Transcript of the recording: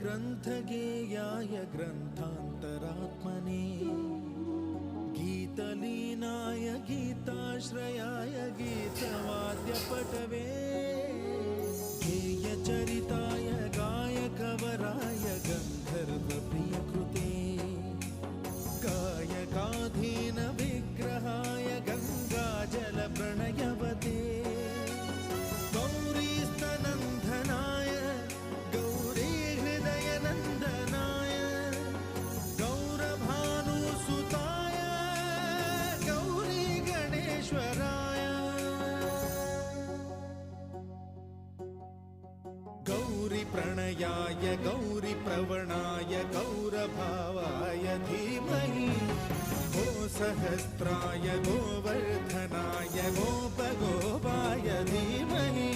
ग्रन्थगेयाय ग्रन्थान्तरात्मने गीतलीनाय गीताश्रयाय गीतवाद्यपटवे गेयचरिताय गायकवराय गन्धर्वप्रियकृते गायकाधीन विग्रहाय गङ्गाजलप्रणयवते गौरीस्तनन्दनाय गौरीहृदयनन्दनाय गौरभानुसुताय गौरीगणेश्वराय गौरीप्रणयाय गौरीप्रवणाय गौरभावाय धीमहि गोसहस्राय गोवर्धनाय गोपगोपाय धीमहि